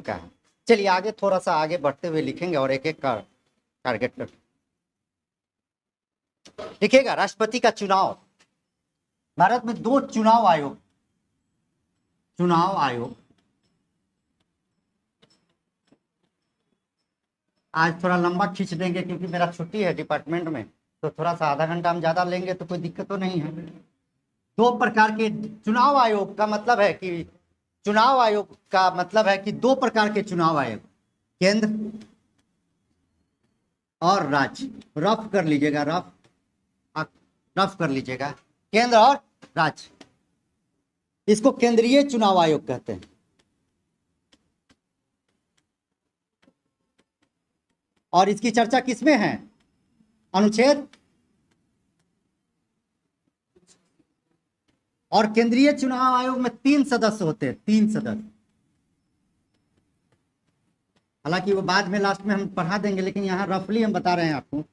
का है। चलिए आगे थोड़ा सा आगे बढ़ते हुए लिखेंगे और एक एक का टारगेट कर लिखिएगा। राष्ट्रपति का चुनाव, भारत में 2 चुनाव आयोग, आज थोड़ा लंबा खींच देंगे क्योंकि मेरा छुट्टी है डिपार्टमेंट में, तो थोड़ा सा आधा घंटा हम ज्यादा लेंगे तो कोई दिक्कत तो नहीं है। 2 प्रकार के चुनाव आयोग का मतलब है कि चुनाव आयोग का मतलब है कि 2 प्रकार के चुनाव आयोग, केंद्र और राज्य। रफ कर लीजिएगा, रफ कर लीजिएगा, केंद्र और राज्य। इसको केंद्रीय चुनाव आयोग कहते हैं। और इसकी चर्चा किसमें है? अनुच्छेद। और केंद्रीय चुनाव आयोग में 3 सदस्य होते हैं, 3 सदस्य। हालांकि वो बाद में लास्ट में हम पढ़ा देंगे, लेकिन यहां रफली हम बता रहे हैं आपको।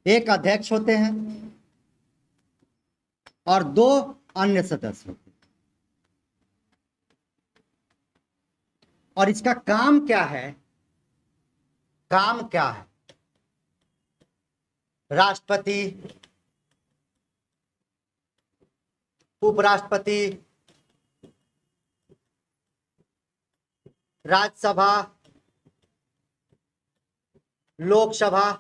एक अध्यक्ष होते हैं और 2 अन्य सदस्य होते हैं। और इसका काम क्या है? काम क्या है? राष्ट्रपति, उपराष्ट्रपति, राज्यसभा, लोकसभा,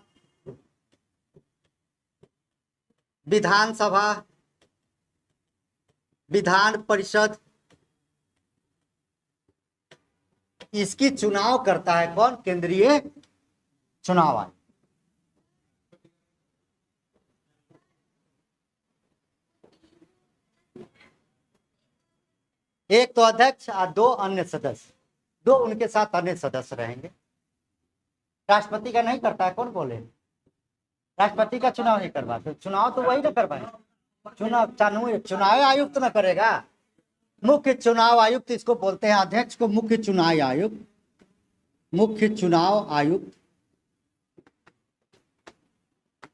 विधानसभा, विधान परिषद, इसकी चुनाव करता है कौन? केंद्रीय चुनाव आयोग। एक तो अध्यक्ष और 2 अन्य सदस्य, 2 उनके साथ अन्य सदस्य रहेंगे। राष्ट्रपति का नहीं करता है, कौन बोले? राष्ट्रपति का चुनाव नहीं करवाते, चुनाव तो वही ना करवाए। चुनाव आयुक्त ना करेगा। मुख्य चुनाव आयुक्त इसको बोलते हैं, अध्यक्ष को मुख्य चुनाव आयुक्त, मुख्य चुनाव आयुक्त।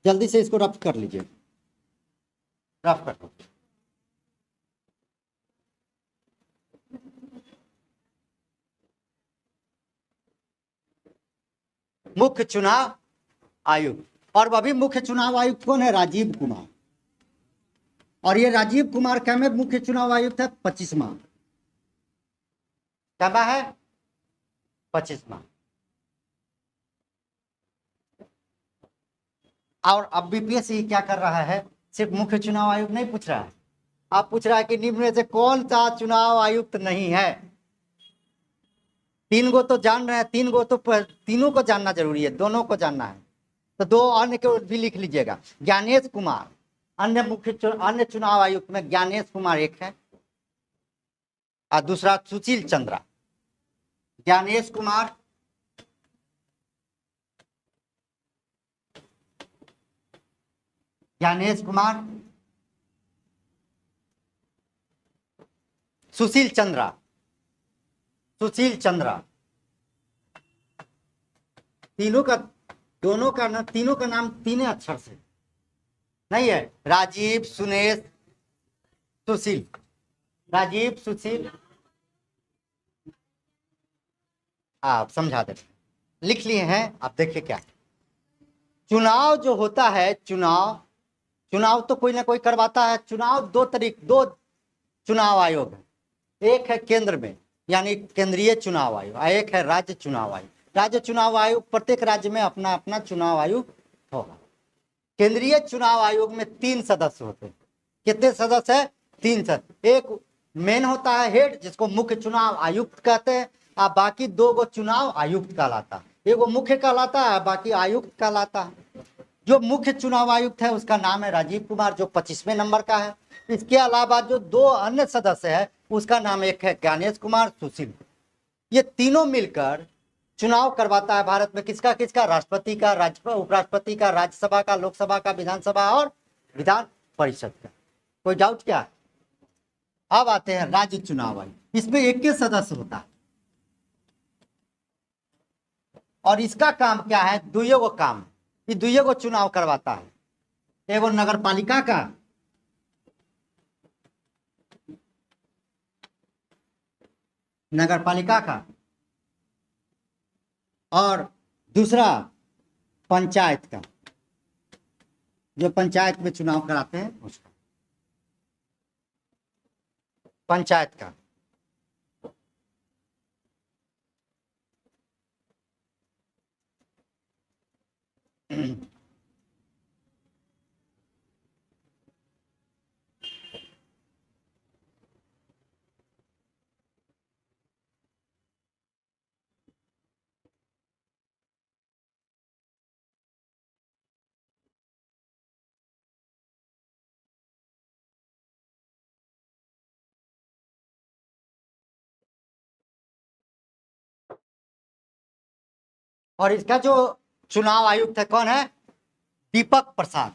जल्दी से इसको रफ कर लीजिए, रफ कर दो। मुख्य चुनाव आयुक्त। और वह भी मुख्य चुनाव आयुक्त कौन है? राजीव कुमार। और ये राजीव कुमार क्या में मुख्य चुनाव आयुक्त है? 25वां। क्या है? 25वां। और अब बीपीएससी क्या कर रहा है? सिर्फ मुख्य चुनाव आयुक्त नहीं पूछ रहा है, आप पूछ रहा है कि निम्न में से कौन सा चुनाव आयुक्त नहीं है। 3 गो तो जान रहे हैं, 3 गो तो तीनों को जानना जरूरी है, दोनों को जानना है। तो 2 अन्य को भी लिख लीजिएगा। ज्ञानेश कुमार, अन्य चुनाव आयुक्त में ज्ञानेश कुमार एक है और दूसरा सुशील चंद्रा। ज्ञानेश कुमार, ज्ञानेश कुमार, सुशील चंद्रा, सुशील चंद्रा। तीनों का, दोनों का ना, तीनों का नाम 3 अक्षर से नहीं है। राजीव, सुनेश, सुशील। राजीव, सुशील, आप समझा दे, लिख लिए हैं आप। देखिए क्या चुनाव जो होता है, चुनाव तो कोई ना कोई करवाता है। चुनाव 2 चुनाव आयोग है। एक है केंद्र में यानी केंद्रीय चुनाव आयोग, और एक है राज्य चुनाव आयोग। राज्य चुनाव आयोग, प्रत्येक राज्य में अपना अपना चुनाव आयोग होगा। केंद्रीय चुनाव आयोग में 3 सदस्य होते हैं। कितने सदस्य है? 3 सदस्य। एक मेन होता है हेड, जिसको मुख्य चुनाव आयुक्त कहते हैं, और बाकी 2 गो चुनाव आयुक्त कहलाता है। एक वो मुख्य कहलाता है, बाकी आयुक्त कहलाता है। जो मुख्य चुनाव आयुक्त है उसका नाम है राजीव कुमार, जो 25वें नंबर का है। इसके अलावा जो 2 अन्य सदस्य है उसका नाम, एक है ज्ञानेश कुमार, सुशील। ये तीनों मिलकर चुनाव करवाता है भारत में। किसका किसका? राष्ट्रपति का, उपराष्ट्रपति का, राज्यसभा का, लोकसभा का, विधानसभा और विधान परिषद का। कोई डाउट क्या? अब आते हैं राज्य चुनाव आयोग। इसमें 21 सदस्य होता है और इसका काम क्या है? 2 गो काम। ये 2 गो चुनाव करवाता है। एगो नगर पालिका का, नगर पालिका का, और दूसरा पंचायत का, जो पंचायत में चुनाव कराते हैं उसका, पंचायत का। और इसका जो चुनाव आयुक्त है कौन है? दीपक प्रसाद,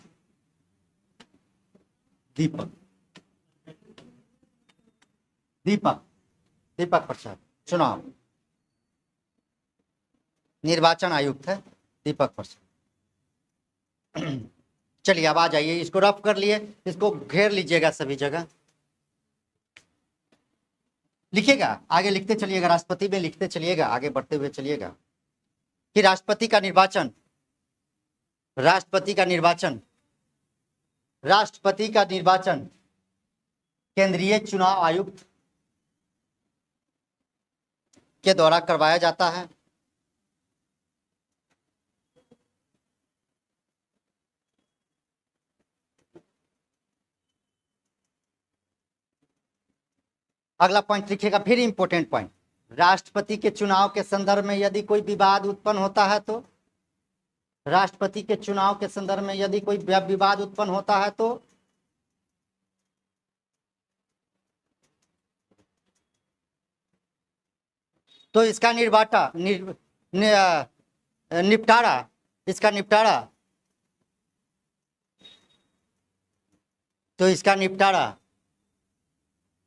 दीपक दीपक दीपक प्रसाद चुनाव निर्वाचन आयुक्त है दीपक प्रसाद। चलिए अब आ जाइए, इसको रफ कर लिए, इसको घेर लीजिएगा सभी जगह, लिखिएगा, आगे लिखते चलिएगा, राष्ट्रपति में लिखते चलिएगा, आगे बढ़ते हुए चलिएगा कि राष्ट्रपति का निर्वाचन, राष्ट्रपति का निर्वाचन, राष्ट्रपति का निर्वाचन केंद्रीय चुनाव आयुक्त के द्वारा करवाया जाता है। अगला पॉइंट लिखिएगा, फिर इंपॉर्टेंट पॉइंट, राष्ट्रपति के चुनाव के संदर्भ में यदि कोई विवाद उत्पन्न होता है तो, राष्ट्रपति के चुनाव के संदर्भ में यदि कोई विवाद उत्पन्न होता है तो इसका निपटारा, इसका निपटारा, तो इसका निपटारा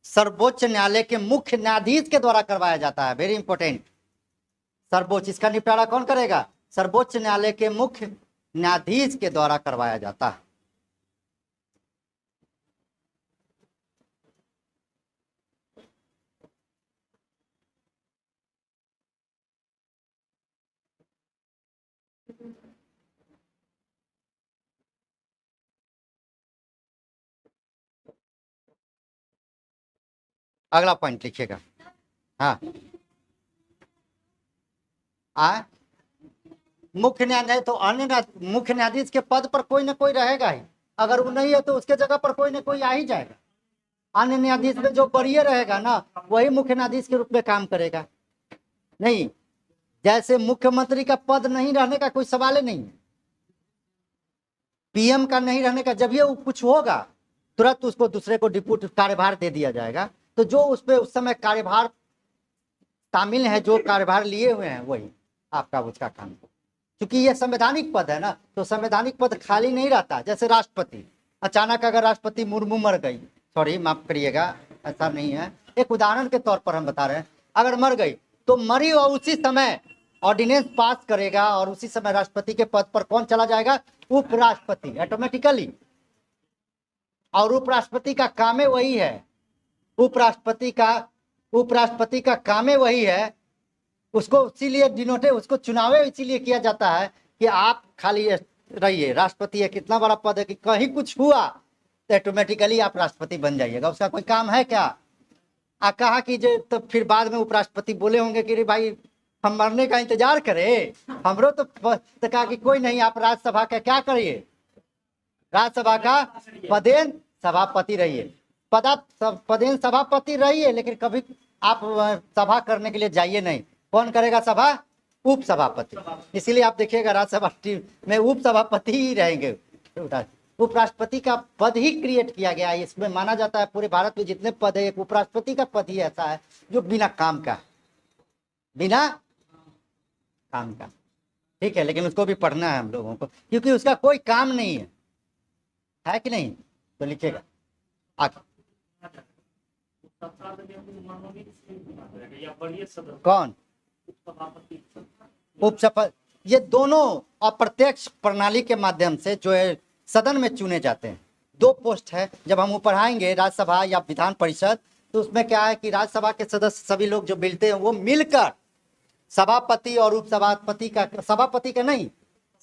सर्वोच्च न्यायालय के मुख्य न्यायाधीश के द्वारा करवाया जाता है। वेरी इंपॉर्टेंट, सर्वोच्च, इसका निपटारा कौन करेगा? सर्वोच्च न्यायालय के मुख्य न्यायाधीश के द्वारा करवाया जाता है। अगला पॉइंट लिखिएगा, हाँ, मुख्य न्यायाधीश, तो अन्य मुख्य न्यायाधीश के पद पर कोई ना कोई रहेगा ही, अगर वो नहीं है तो उसके जगह पर कोई ना कोई आ ही जाएगा। अन्य न्यायाधीश में जो वरीय रहेगा ना, वही मुख्य न्यायाधीश के रूप में काम करेगा। नहीं, जैसे मुख्यमंत्री का पद नहीं रहने का कोई सवाल ही नहीं है, पीएम का नहीं रहने का, जब ये कुछ होगा तुरंत उसको दूसरे को डिप्यूटी कार्यभार दे दिया जाएगा। तो जो उस पर उस समय कार्यभार शामिल है, जो कार्यभार लिए हुए हैं, वही आपका उसका काम। क्योंकि ये संवैधानिक पद है ना, तो संवैधानिक पद खाली नहीं रहता। जैसे राष्ट्रपति, अचानक अगर राष्ट्रपति मुर्मू मर गई, सॉरी माफ करिएगा, ऐसा नहीं है, एक उदाहरण के तौर पर हम बता रहे हैं, अगर मर गई तो मरी और उसी समय ऑर्डिनेंस पास करेगा और उसी समय राष्ट्रपति के पद पर कौन चला जाएगा? उपराष्ट्रपति, ऑटोमेटिकली। और उपराष्ट्रपति का काम है वही है, उपराष्ट्रपति का काम है वही है, उसको इसीलिए डिनोटे, उसको चुनाव इसीलिए किया जाता है कि आप खाली रहिए, राष्ट्रपति एक इतना बड़ा पद है कि कहीं कुछ हुआ तो ऑटोमेटिकली आप राष्ट्रपति बन जाइएगा। उसका कोई काम है क्या? कहा कि जो, तो फिर बाद में उपराष्ट्रपति बोले होंगे कि रे भाई हम मरने का इंतजार करें, हमरो तो कहा कि कोई नहीं, आप राज्यसभा का क्या करिए, राज्यसभा का पदेन सभापति रहिए, पदेन सभापति रहिए, लेकिन कभी आप सभा करने के लिए जाइए नहीं। कौन करेगा सभा? उप सभापति। इसीलिए आप देखिएगा राज्यसभा में उप सभापति ही रहेंगे। उपराष्ट्रपति का पद ही क्रिएट किया गया है, इसमें माना जाता है पूरे भारत में जितने पद है, एक उपराष्ट्रपति का पद ही ऐसा है जो बिना काम का, बिना काम का, ठीक है। लेकिन उसको भी पढ़ना है हम लोगों को, क्योंकि उसका कोई काम नहीं है कि नहीं? तो लिखिएगा आगे, कौन? उपसभापति। ये दोनों अप्रत्यक्ष प्रणाली के माध्यम से जो है सदन में चुने जाते हैं। दो पोस्ट है, जब हम पढ़ाएंगे राज्यसभा या विधान परिषद, तो उसमें क्या है कि राज्यसभा के सदस्य सभी लोग जो मिलते हैं वो मिलकर सभापति और उपसभापति का, सभापति का नहीं,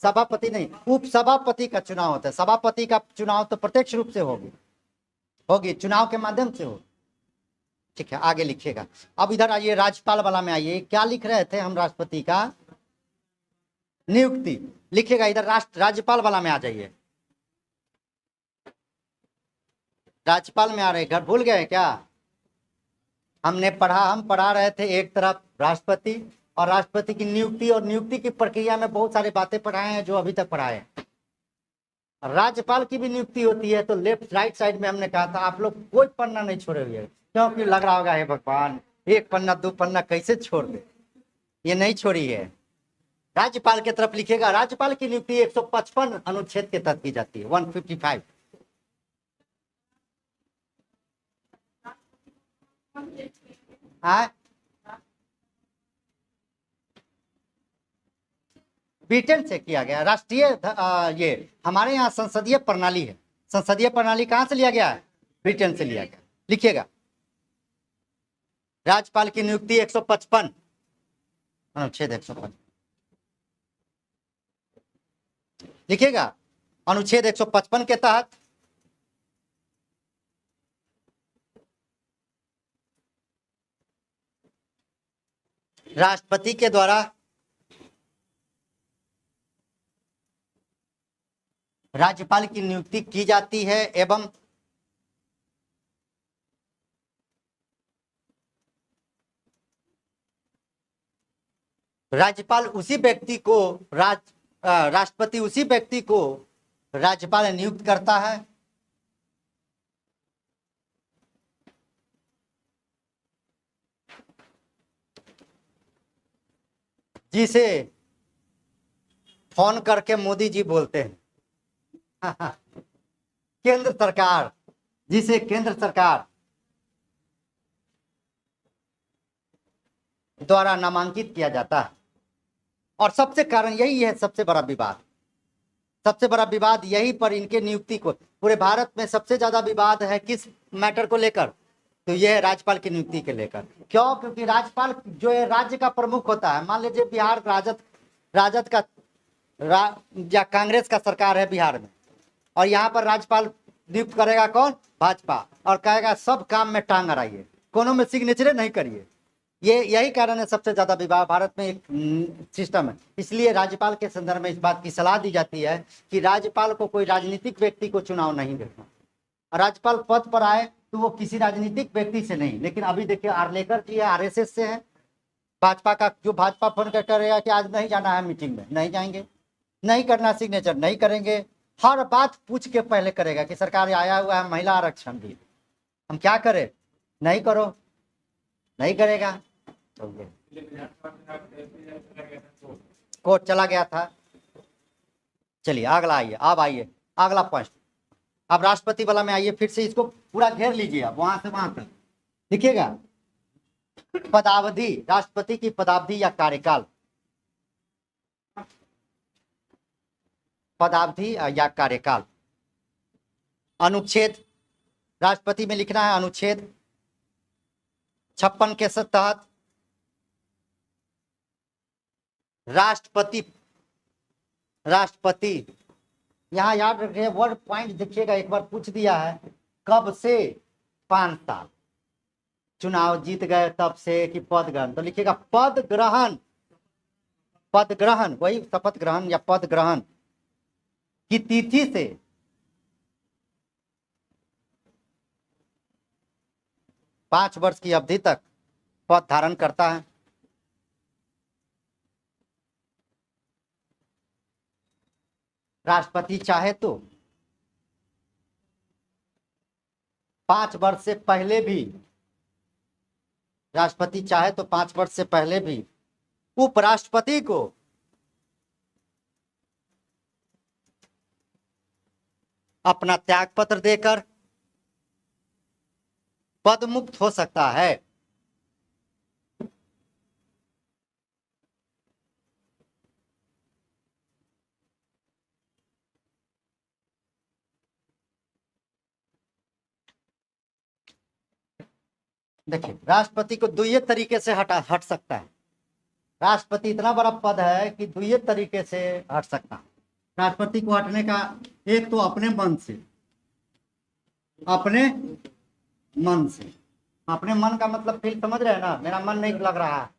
सभापति नहीं, उपसभापति का चुनाव होता है। सभापति का चुनाव तो प्रत्यक्ष रूप से होगी चुनाव के माध्यम से हो। ठीक है, आगे लिखिएगा। अब इधर आइए, राज्यपाल वाला में आइए। क्या लिख रहे थे हम? राष्ट्रपति का नियुक्ति लिखिएगा। इधर राज्यपाल वाला में आ जाइए। राज्यपाल में आ रहे, घर भूल गए क्या? हम पढ़ा रहे थे एक तरफ राष्ट्रपति और राष्ट्रपति की नियुक्ति, और नियुक्ति की प्रक्रिया में बहुत सारी बातें पढ़ाए हैं जो अभी तक पढ़ाए हैं। राज्यपाल की भी नियुक्ति होती है तो लेफ्ट राइट साइड में हमने कहा था आप लोग कोई पन्ना नहीं छोड़े हुए, क्योंकि लग रहा होगा हे भगवान, एक पन्ना दो पन्ना कैसे छोड़ दे, ये नहीं छोड़ी है। राज्यपाल की तरफ लिखिएगा। राज्यपाल की नियुक्ति 155 अनुच्छेद के तहत की जाती है, 155। ब्रिटेन से किया गया। राष्ट्रीय ये हमारे यहाँ संसदीय प्रणाली है। संसदीय प्रणाली कहाँ से लिया गया है? ब्रिटेन से लिया गया। लिखिएगा, राज्यपाल की नियुक्ति 155 अनुच्छेद 155 लिखिएगा। अनुच्छेद 155 के तहत राष्ट्रपति के द्वारा राज्यपाल की नियुक्ति की जाती है एवं राज्यपाल उसी व्यक्ति को राष्ट्रपति उसी व्यक्ति को राज्यपाल नियुक्त करता है जिसे फोन करके मोदी जी बोलते हैं। केंद्र सरकार, जिसे केंद्र सरकार द्वारा नामांकित किया जाता है। और सबसे कारण यही है, सबसे बड़ा विवाद यही पर इनके नियुक्ति को, पूरे भारत में सबसे ज्यादा विवाद है किस मैटर को लेकर? तो यह है राज्यपाल की नियुक्ति के लेकर। क्यों? क्योंकि राज्यपाल जो है राज्य का प्रमुख होता है। मान लीजिए बिहार राजद का या कांग्रेस का सरकार है बिहार में, और यहाँ पर राज्यपाल नियुक्त करेगा कौन? भाजपा, और कहेगा सब काम में टांग अड़ाइए, कोनो में सिग्नेचर नहीं करिए। यही कारण है सबसे ज्यादा विवाद भारत में एक सिस्टम है। इसलिए राज्यपाल के संदर्भ में इस बात की सलाह दी जाती है कि राज्यपाल को कोई राजनीतिक व्यक्ति को चुनाव नहीं देना। राज्यपाल पद पर आए तो वो किसी राजनीतिक व्यक्ति से नहीं। लेकिन अभी देखिए आर्लेकर जी है, आरएसएस से है, भाजपा का, जो भाजपा फोन कर करेगा कि आज नहीं जाना है मीटिंग में, नहीं जाएंगे, नहीं करना सिग्नेचर, नहीं करेंगे। हर बात पूछ के पहले करेगा कि सरकार आया हुआ है महिला आरक्षण भी, हम क्या करें? नहीं करो, नहीं करेगा। कोर्ट चला गया था। चलिए अगला आइए, अब आइए अगला पॉइंट। अब राष्ट्रपति वाला में आइए, फिर से इसको पूरा घेर लीजिए, अब वहां से वहां तक लिखिएगा। पदावधि, राष्ट्रपति की पदावधि या कार्यकाल, पदावधि या कार्यकाल। अनुच्छेद, राष्ट्रपति में लिखना है अनुच्छेद 56 के तहत राष्ट्रपति यहां याद रखिए, वर्ड पॉइंट देखिएगा, एक बार पूछ दिया है कब से? 5 साल। चुनाव जीत गए तब से कि पद ग्रहण? तो लिखिएगा पद ग्रहण, वही शपथ ग्रहण या पद ग्रहण की तिथि से 5 वर्ष की अवधि तक पद धारण करता है। राष्ट्रपति चाहे तो 5 वर्ष से पहले भी, राष्ट्रपति चाहे तो 5 वर्ष से पहले भी उपराष्ट्रपति को अपना त्यागपत्र देकर पद मुक्त हो सकता है। देखिए राष्ट्रपति को दो तरीके से हट सकता है। राष्ट्रपति इतना बड़ा पद है कि दुई तरीके से हट सकता है। राष्ट्रपति को हटने का एक तो अपने मन से, अपने मन से, अपने मन का मतलब फील समझ रहे हैं ना, मेरा मन नहीं लग रहा है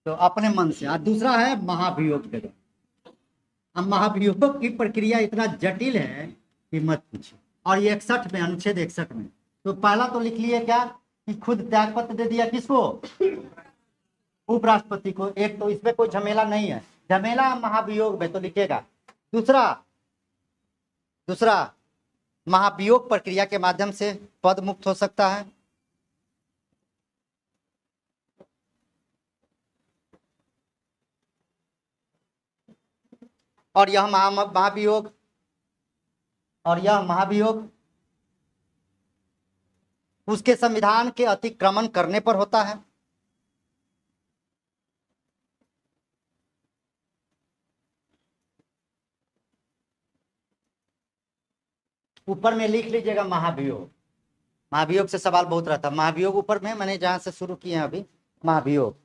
तो अपने मन से। और दूसरा है महाभियोग के द्वारा। अब महाभियोग की प्रक्रिया इतना जटिल है कि मत पूछिए। और ये 61 में, अनुच्छेद 61 में तो पहला तो लिख लिए क्या कि खुद त्यागपत्र दे दिया, किसको? उपराष्ट्रपति को। एक तो इसमें कोई झमेला नहीं है, झमेला महाभियोग में तो लिखेगा। दूसरा महाभियोग प्रक्रिया के माध्यम से पद मुक्त हो सकता है। और यह महाभियोग उसके संविधान के अतिक्रमण करने पर होता है। ऊपर में लिख लीजिएगा महाभियोग। महाभियोग से सवाल बहुत रहता है। महाभियोग ऊपर में मैंने जहां से शुरू किए हैं अभी, महाभियोग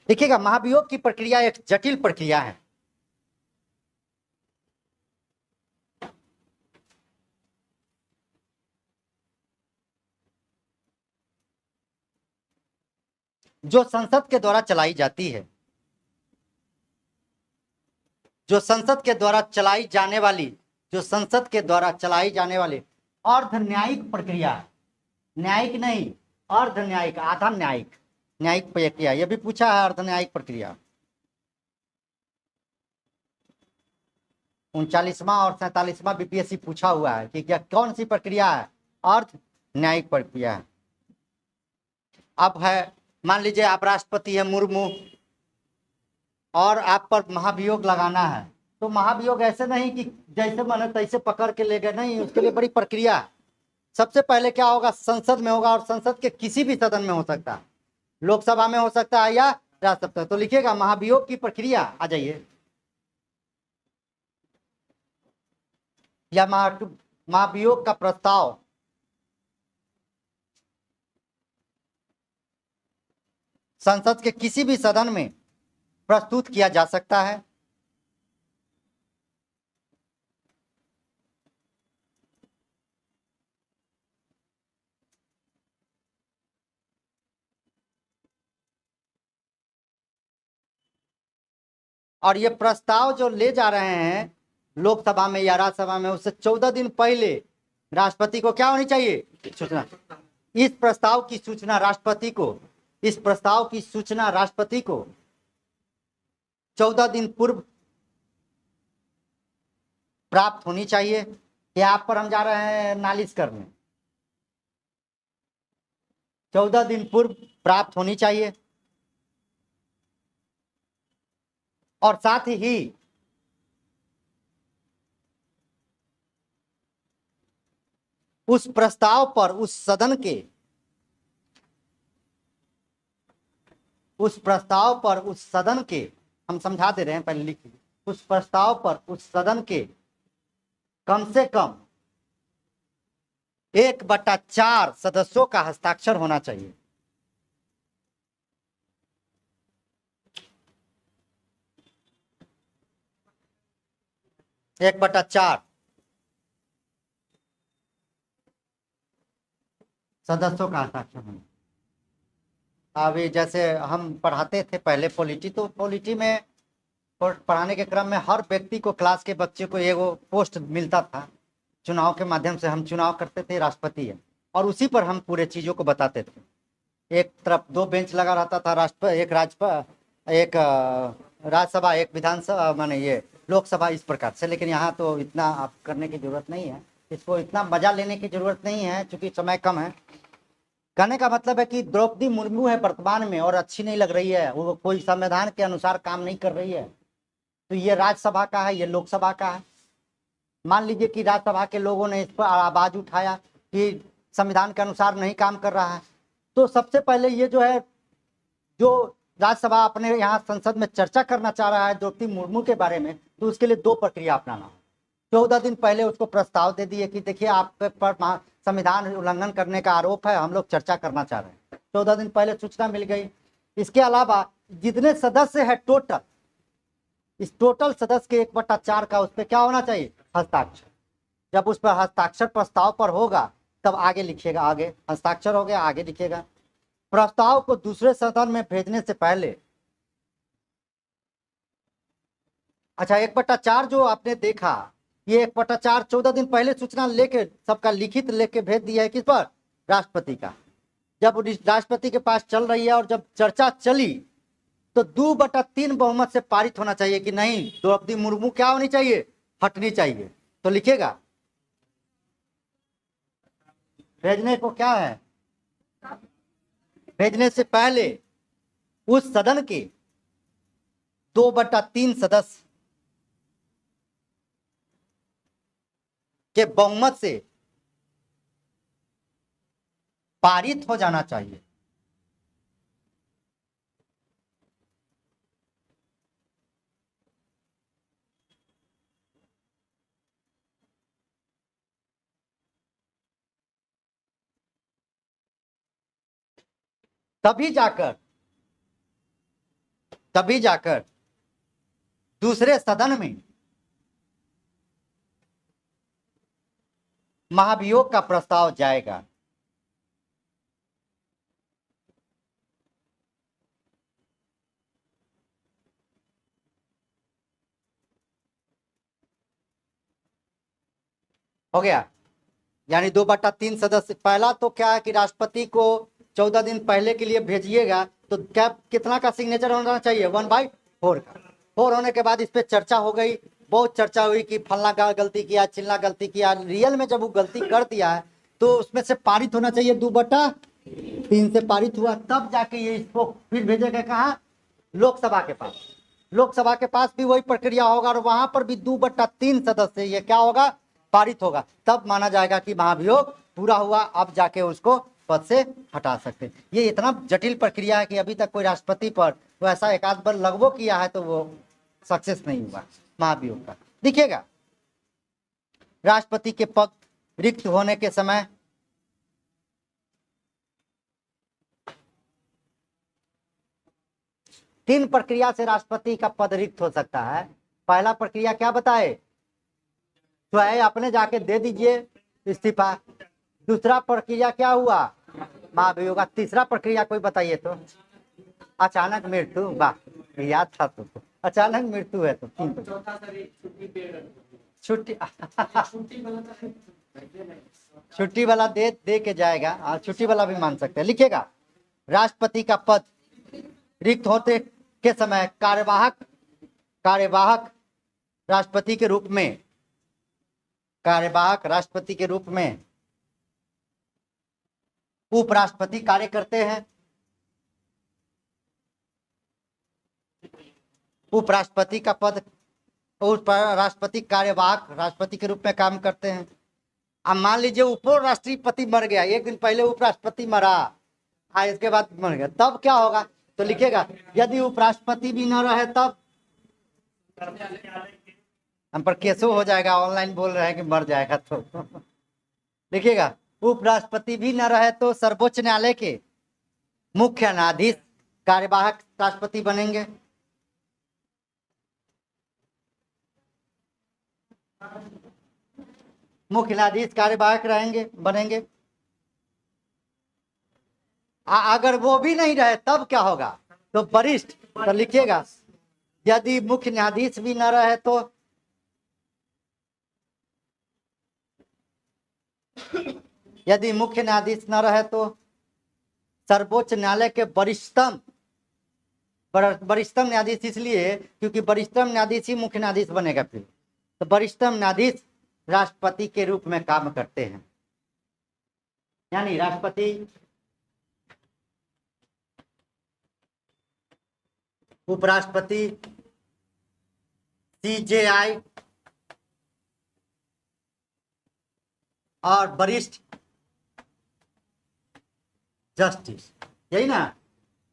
देखिएगा। महाभियोग की प्रक्रिया एक जटिल प्रक्रिया है। जो संसद के द्वारा चलाई जाती है, जो संसद के द्वारा चलाई जाने वाली अर्ध न्यायिक प्रक्रिया, न्यायिक नहीं, अर्ध न्यायिक, आधा न्यायिक प्रक्रिया। यह भी पूछा है, अर्ध न्यायिक प्रक्रिया। 39वां और 47वां बीपीएससी पूछा हुआ है कि क्या कौन सी प्रक्रिया है? अर्ध न्यायिक प्रक्रिया है। अब है, मान लीजिए आप राष्ट्रपति है मुर्मू और आप पर महाभियोग लगाना है, तो महाभियोग ऐसे नहीं कि जैसे मन तैसे पकड़ के ले गए, नहीं, उसके लिए बड़ी प्रक्रिया है। सबसे पहले क्या होगा? संसद में होगा, और संसद के किसी भी सदन में हो सकता है, लोकसभा में हो सकता है या राज्यसभा। तो लिखिएगा महाभियोग की प्रक्रिया, आ जाइए, या महाभियोग का प्रस्ताव संसद के किसी भी सदन में प्रस्तुत किया जा सकता है। और ये प्रस्ताव जो ले जा रहे हैं लोकसभा में या राज्यसभा में, उससे 14 दिन पहले राष्ट्रपति को क्या होनी चाहिए? सूचना। इस प्रस्ताव की सूचना राष्ट्रपति को 14 दिन पूर्व प्राप्त होनी चाहिए कि आप पर हम जा रहे हैं नालिश करने। 14 दिन पूर्व प्राप्त होनी चाहिए। और साथ ही उस प्रस्ताव पर उस सदन के हम समझा दे रहे हैं, पहले लिख लीजिए। उस प्रस्ताव पर उस सदन के कम से कम 1/4 सदस्यों का हस्ताक्षर होना चाहिए। एक बटा चार सदस्यों का हस्ताक्षर होना। अभी जैसे हम पढ़ाते थे पहले पॉलिटी, तो पॉलिटी में पढ़ाने के क्रम में हर व्यक्ति को, क्लास के बच्चे को एगो पोस्ट मिलता था। चुनाव के माध्यम से हम चुनाव करते थे, राष्ट्रपति है, और उसी पर हम पूरे चीज़ों को बताते थे। एक तरफ 2 बेंच लगा रहता था, एक राज्यसभा, एक विधानसभा, माने ये लोकसभा, इस प्रकार से। लेकिन यहाँ तो इतना आप करने की जरूरत नहीं है, इसको इतना मजा लेने की जरूरत नहीं है, क्योंकि समय कम है। कहने का मतलब है कि द्रौपदी मुर्मू है वर्तमान में और अच्छी नहीं लग रही है, वो कोई संविधान के अनुसार काम नहीं कर रही है, तो ये राज्यसभा का है, ये लोकसभा का है। मान लीजिए कि राज्यसभा के लोगों ने इस पर आवाज उठाया कि संविधान के अनुसार नहीं काम कर रहा है, तो सबसे पहले ये जो राज्यसभा अपने यहाँ संसद में चर्चा करना चाह रहा है द्रौपदी मुर्मू के बारे में, तो उसके लिए 2 प्रक्रिया अपनाना। 14 दिन पहले उसको प्रस्ताव दे दिए कि देखिए आपके पर संविधान उल्लंघन करने का आरोप है, हम लोग चर्चा करना चाह रहे हैं। 14 दिन पहले सूचना मिल गई। इसके अलावा जितने सदस्य है टोटल, इस टोटल सदस्य के 1/4 का उस पर क्या होना चाहिए, हस्ताक्षर। जब उस पर हस्ताक्षर प्रस्ताव पर होगा तब आगे लिखिएगा, आगे हस्ताक्षर हो गया आगे लिखिएगा। प्रस्ताव को दूसरे सदन में भेजने से पहले, अच्छा 1/4 जो आपने देखा, ये 1/4 14 दिन पहले सूचना लेके सबका लिखित लेके भेज दिया है, किस पर, राष्ट्रपति का। जब राष्ट्रपति के पास चल रही है और जब चर्चा चली तो 2/3 बहुमत से पारित होना चाहिए कि नहीं, द्रौपदी मुर्मू क्या होनी चाहिए, हटनी चाहिए। तो लिखेगा भेजने को क्या है, भेजने से पहले उस सदन के 2/3 सदस्य के बहुमत से पारित हो जाना चाहिए। तभी जाकर दूसरे सदन में महाभियोग का प्रस्ताव जाएगा। हो गया, यानी 2/3 सदस्य। पहला तो क्या है कि राष्ट्रपति को 14 दिन पहले के लिए भेजिएगा तो क्या कितना का सिग्नेचर होना चाहिए, 1/4 का। 4 होने के बाद इस पे चर्चा हो गई, बहुत चर्चा हुई कि फलना का गलती किया, चिल्ला गलती किया। रियल में जब वो गलती कर दिया है तो उसमें से पारित होना चाहिए, 2/3 से पारित हुआ, तब जाके ये इसको फिर भेजेगा कहाँ, लोकसभा के पास। लोकसभा के पास भी वही प्रक्रिया होगा और वहां पर भी 2/3 सदस्य ये क्या होगा, पारित होगा। तब माना जाएगा कि महाभियोग पूरा हुआ, अब जाके उसको पद से हटा सकते। ये इतना जटिल प्रक्रिया है कि अभी तक कोई राष्ट्रपति पर वैसा एक आध बार लगभो किया है तो वो सक्सेस नहीं हुआ महाभियोग का। देखिएगा राष्ट्रपति के पद रिक्त होने के समय तीन प्रक्रिया से राष्ट्रपति का पद रिक्त हो सकता है। पहला प्रक्रिया क्या बताए, स्वयं अपने जाके दे दीजिए इस्तीफा। दूसरा प्रक्रिया क्या हुआ, महाभियोग। तीसरा प्रक्रिया कोई बताइए तो, अचानक मृत्यु। वाह याद था तुमको, अचानक मृत्यु है तो छुट्टी छुट्टी वाला दे के जाएगा, छुट्टी वाला भी मान सकते हैं। लिखिएगा राष्ट्रपति का पद रिक्त होते के समय कार्यवाहक राष्ट्रपति के रूप में, कार्यवाहक राष्ट्रपति के रूप में उपराष्ट्रपति कार्य करते हैं। उपराष्ट्रपति का पद, राष्ट्रपति कार्यवाहक राष्ट्रपति के रूप में काम करते हैं। अब मान लीजिए उपराष्ट्रपति मर गया, एक दिन पहले उपराष्ट्रपति मरा, इसके बाद मर गया, तब क्या होगा, तो लिखेगा यदि उपराष्ट्रपति भी न रहे तब हम पर केसो हो जाएगा, ऑनलाइन बोल रहे हैं कि मर जाएगा तो लिखिएगा उपराष्ट्रपति भी न रहे तो सर्वोच्च न्यायालय के मुख्य न्यायाधीश कार्यवाहक राष्ट्रपति बनेंगे। मुख्य न्यायाधीश कार्यवाहक रहेंगे, बनेंगे। अगर वो भी नहीं रहे तब क्या होगा, तो वरिष्ठ। तो लिखिएगा यदि मुख्य न्यायाधीश भी न रहे तो यदि मुख्य न्यायाधीश न रहे तो सर्वोच्च न्यायालय के वरिष्ठतम न्यायाधीश, इसलिए क्योंकि वरिष्ठतम न्यायाधीश ही मुख्य न्यायाधीश बनेगा फिर, तो वरिष्ठतम न्यायाधीश राष्ट्रपति के रूप में काम करते हैं। यानी राष्ट्रपति, उपराष्ट्रपति, सीजेआई और वरिष्ठ जस्टिस, यही ना।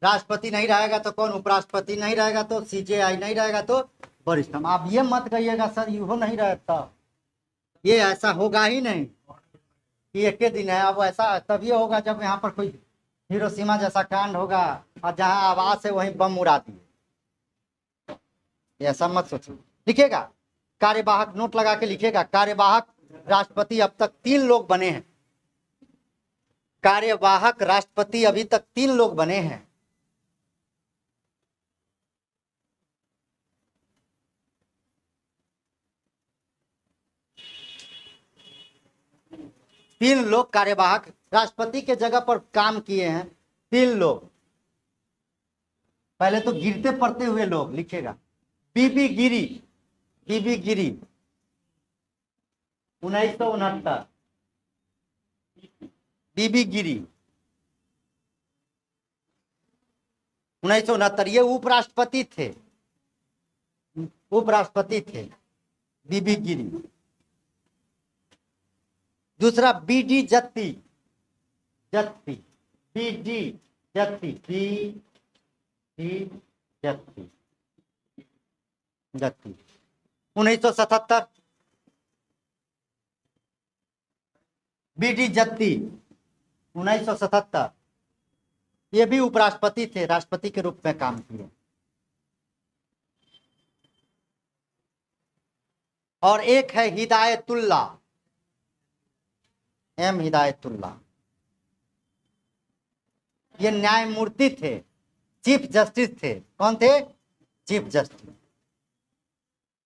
राष्ट्रपति नहीं रहेगा तो कौन, उपराष्ट्रपति नहीं रहेगा तो सीजेआई नहीं रहेगा तो वरिष्ठतम। आप ये मत कहिएगा सर यूहो नहीं रहता, ये ऐसा होगा ही नहीं कि एक ही दिन है। अब ऐसा तभी होगा जब यहाँ पर कोई हिरोशिमा जैसा कांड होगा और जहाँ आवाज है वहीं बम उड़ा दिए। ऐसा मत सोचिए। लिखेगा कार्यवाहक, नोट लगा के लिखेगा, कार्यवाहक राष्ट्रपति अब तक 3 लोग बने हैं। कार्यवाहक राष्ट्रपति अभी तक 3 लोग बने हैं। तीन लोग कार्यवाहक राष्ट्रपति के जगह पर काम किए हैं। 3 लोग। पहले तो गिरते पड़ते हुए लोग लिखेगा। बीबी गिरी, बीबी गिरी 1969। बीबी गिरी 1969। ये उपराष्ट्रपति थे, उपराष्ट्रपति थे बीबी गिरी। दूसरा बीडी जत्ती, जत्ती, बीडी जत्ती, बीडी जत्ती, जत्ती 1977। बीडी जत्ती 1977। ये भी उपराष्ट्रपति थे, राष्ट्रपति के रूप में काम किए। और एक है हिदायतुल्ला, एम हिदायतुल्ला। ये न्यायमूर्ति थे, चीफ जस्टिस थे। कौन थे? Chief justice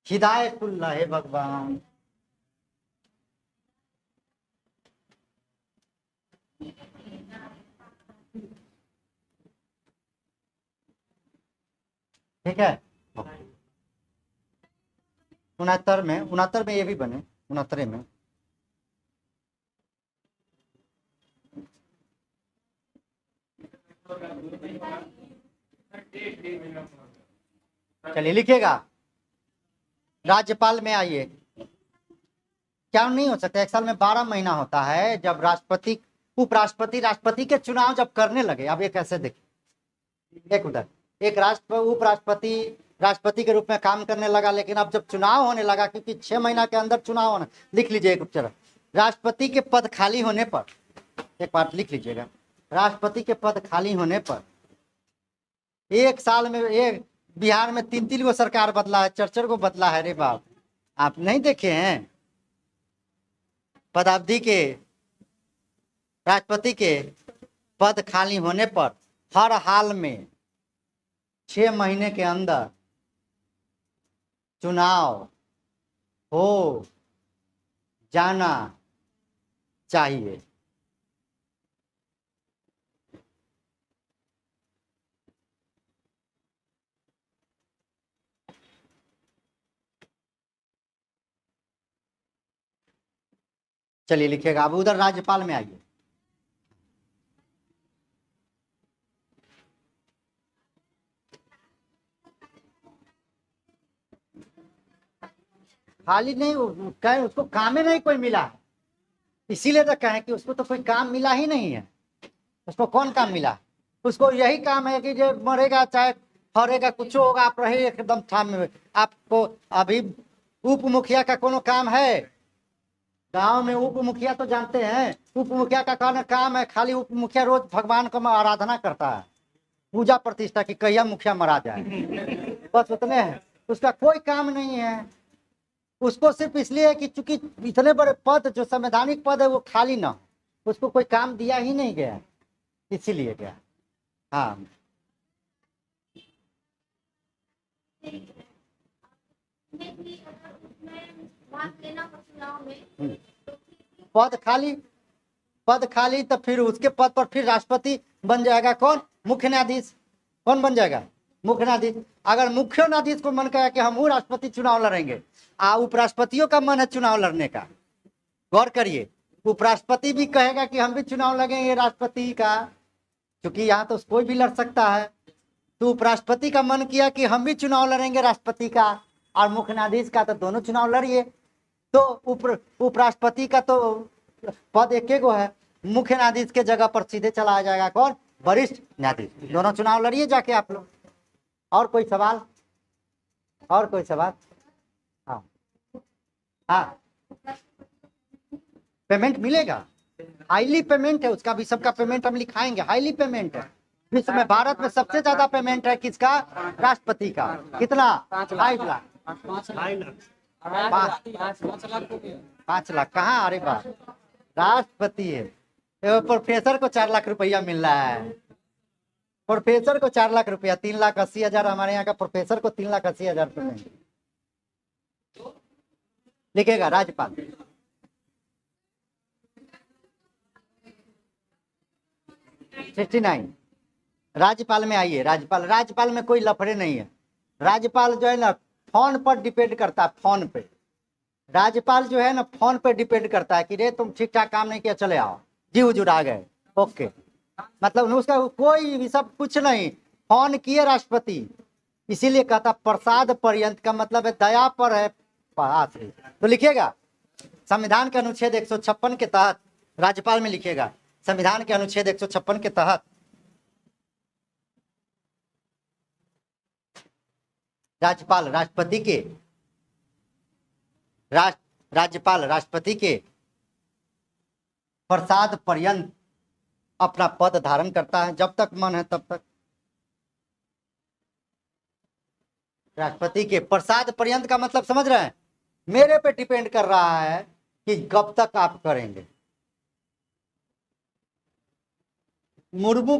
Hidayatullah. हे भगवान, ठीक है। 69 में ये भी बने, 69 में। चलिए लिखिएगा। राज्यपाल में आइए। क्या नहीं हो सकता? एक साल में 12 महीना होता है। जब राष्ट्रपति, उपराष्ट्रपति, राष्ट्रपति के चुनाव जब करने लगे, अब ये कैसे देखिए, एक उधर एक उपराष्ट्रपति राष्ट्रपति के रूप में काम करने लगा, लेकिन अब जब चुनाव होने लगा, क्योंकि 6 महीना के अंदर चुनाव होना, लिख लीजिए एक उपचार। राष्ट्रपति के पद खाली होने पर, एक बात लिख लीजिएगा, राष्ट्रपति के पद खाली होने पर एक साल में, एक बिहार में 3-3 गो सरकार बदला है, 4-4 गो बदला है। रे बाप, आप नहीं देखे हैं? पदावधि के राष्ट्रपति के पद खाली होने पर हर हाल में 6 महीने के अंदर चुनाव हो जाना चाहिए। चलिए लिखिएगा। अब उधर राज्यपाल में आइए। खाली नहीं, कहें उसको काम ही नहीं कोई मिला है, इसीलिए तो कहें कि उसको तो कोई काम मिला ही नहीं है। उसको कौन काम मिला? उसको यही काम है कि जो मरेगा चाहे फरेगा, कुछ होगा, आप रहे एकदम थाम में। आपको अभी उप मुखिया का कोनो काम है? गांव में उप मुखिया तो जानते हैं, उप मुखिया का कौन काम है? खाली उप मुखिया रोज भगवान को आराधना करता है, पूजा प्रतिष्ठा की, कहिया मुखिया मरा जाए, बस उतने हैं। उसका कोई काम नहीं है। उसको सिर्फ इसलिए है कि चूंकि इतने बड़े पद, जो संवैधानिक पद है, वो खाली ना हो, उसको कोई काम दिया ही नहीं गया, इसीलिए गया। हाँ, पद खाली, पद खाली, तो फिर उसके पद पर फिर राष्ट्रपति बन जाएगा कौन? मुख्य न्यायाधीश। कौन बन जाएगा? मुख्य न्यायाधीश। अगर मुख्य न्यायाधीश को मन कहेगा कि हम राष्ट्रपति चुनाव लड़ेंगे, उपराष्ट्रपतियों का मन है चुनाव लड़ने का, गौर करिए, उपराष्ट्रपति भी कहेगा कि हम भी चुनाव लड़ेंगे राष्ट्रपति का, क्योंकि यहाँ तो कोई भी लड़ सकता है। तो उपराष्ट्रपति का मन किया कि हम भी चुनाव लड़ेंगे राष्ट्रपति का और मुख्य न्यायाधीश का, तो दोनों चुनाव लड़िए। तो उपराष्ट्रपति का तो पद एक गो है, मुख्य न्यायाधीश के जगह पर सीधे चला जाएगा कौन? वरिष्ठ न्यायाधीश। दोनों चुनाव लड़िए जाके आप लोग। और कोई सवाल? और कोई सवाल? हाँ हाँ, पेमेंट मिलेगा, हाईली पेमेंट है उसका भी, सबका पेमेंट हम लिखाएंगे, हाईली पेमेंट है। विश्व में भारत में सबसे ज्यादा पेमेंट है किसका? राष्ट्रपति का। कितना? 5 लाख। 5 लाख कहाँ? अरे वाह, राष्ट्रपति है। तो प्रोफेसर को 4 लाख रुपया मिल रहा है, प्रोफेसर को 4 लाख रुपया, 3,80,000 हमारे यहाँ का प्रोफेसर को 3,80,000 रुपये लिखेगा। राज्यपाल, राज्यपाल में आइए। राज्यपाल में कोई लफड़े नहीं है। राज्यपाल जो है ना फोन पर डिपेंड करता है, फोन पे। राज्यपाल जो है ना फोन पे डिपेंड करता है कि रे तुम ठीक ठाक काम नहीं किया, चले आओ, जी हुजूर आ गए, ओके। मतलब उसका कोई भी सब कुछ नहीं, फोन किए राष्ट्रपति, इसीलिए कहता प्रसाद पर्यंत का मतलब है दया पर है आखिरी। तो लिखिएगा संविधान के अनुच्छेद 156 के तहत, राज्यपाल में लिखिएगा संविधान के अनुच्छेद 156 के तहत राज्यपाल राष्ट्रपति के प्रसाद पर्यंत अपना पद धारण करता है, जब तक मन है तब तक। राष्ट्रपति के प्रसाद पर्यंत का मतलब समझ रहे हैं? मेरे पे डिपेंड कर रहा है कि कब तक आप करेंगे। मुर्मू